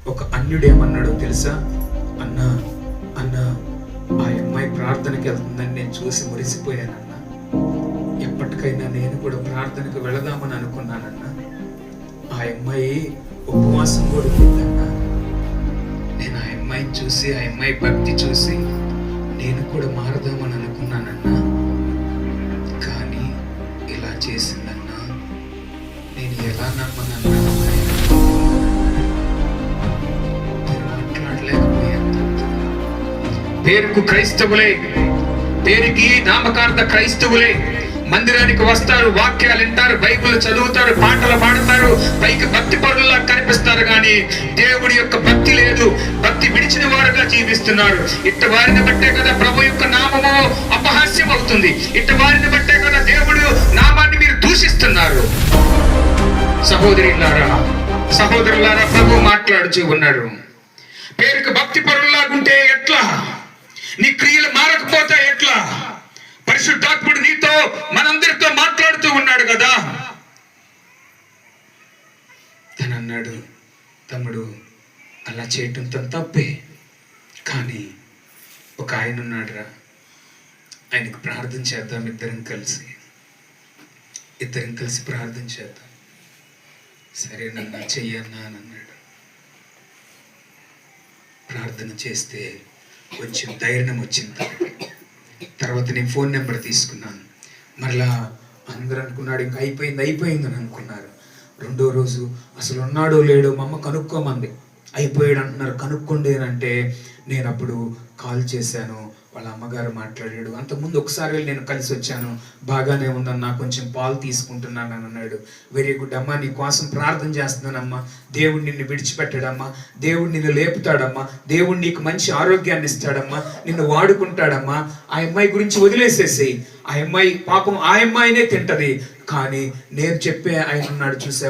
ఒక అన్యుడేమన్నాడో తెలుసా? అన్నా అన్నా ఆ అమ్మాయి ప్రార్థనకి వెళ్తుందని నేను చూసి మురిసిపోయానన్నా. ఎప్పటికైనా నేను కూడా ప్రార్థనకు వెళదామని అనుకున్నానన్నా. ఆ అమ్మాయి ఉపవాసం కూడా ఉందన్నా. నేను ఆ అమ్మాయిని చూసి, ఆ అమ్మాయి భక్తి చూసి నేను కూడా మారదామని అనుకున్నానన్నా. కానీ ఇలా చేసిందన్నా. నేను ఎలా నమ్మనన్నా? పేరుకు క్రైస్తవులే, పేరుకి నామకార్థ క్రైస్తవులే మందిరానికి వస్తారు, వాక్యాలు వింటారు, బైబిల్ చదువుతారు, పాటలు పాడతారు, పైకి భక్తి పరుల్లా కనిపిస్తారు, కానీ దేవుడి యొక్క భక్తి లేదు. భక్తి విడిచిన వారుగా జీవిస్తున్నారు. ఇట్ట వారిని బట్టే కదా ప్రభు యొక్క నామము అపహాస్యం అవుతుంది. ఇట్ట వారిని బట్టే కదా దేవుడు నామాన్ని మీరు దూషిస్తున్నారు. సహోదరులారా, సహోదరులారా, ప్రభు మాట్లాడుతూ ఉన్నాడు. పేరుకు భక్తి పరుల్లాగుంటే ఎట్లా? నీ క్రియలు మారకపోతే ఎట్లా? పరిశుద్ధాత్ముడు నీతో, మనందరితో మాట్లాడుతూ ఉన్నాడు కదా. తను అన్నాడు, తమ్ముడు అలా చేయటం తన తప్పే, కానీ ఒక ఆయన ఉన్నాడురా, ఆయనకు ప్రార్థన చేద్దాం, ఇద్దరం కలిసి ప్రార్థన చేద్దాం. సరేనన్నా, చెయ్యన్నా అని అన్నాడు. ప్రార్థన చేస్తే కొంచెం ధైర్యం వచ్చింది. తర్వాత నేను ఫోన్ నెంబర్ తీసుకున్నాను. మరలా అందరూ అనుకున్నాడు ఇంకా అయిపోయింది అని అనుకున్నారు. రెండో రోజు అసలు ఉన్నాడో లేడో మా అమ్మ కనుక్కోమంది. అయిపోయాడు అంటున్నారు, కనుక్కోండి అని అంటే నేను అప్పుడు కాల్ చేశాను. వాళ్ళ అమ్మగారు మాట్లాడాడు. అంతకుముందు ఒకసారి నేను కలిసి వచ్చాను, బాగానే ఉందన్నా, కొంచెం పాలు తీసుకుంటున్నాను అని అన్నాడు. వెరీ గుడ్ అమ్మా, నీ కోసం ప్రార్థన చేస్తున్నానమ్మా. దేవుడు నిన్ను విడిచిపెట్టాడమ్మా, దేవుడు నిన్ను లేపుతాడమ్మా, దేవుడు నీకు మంచి ఆరోగ్యాన్ని ఇస్తాడమ్మా, నిన్ను వాడుకుంటాడమ్మా. ఆ అమ్మాయి గురించి వదిలేసేసేయి. ఆ అమ్మాయి పాపం ఆ అమ్మాయినే తింటది, కానీ నేను చెప్పే ఆయన ఉన్నాడు చూసా.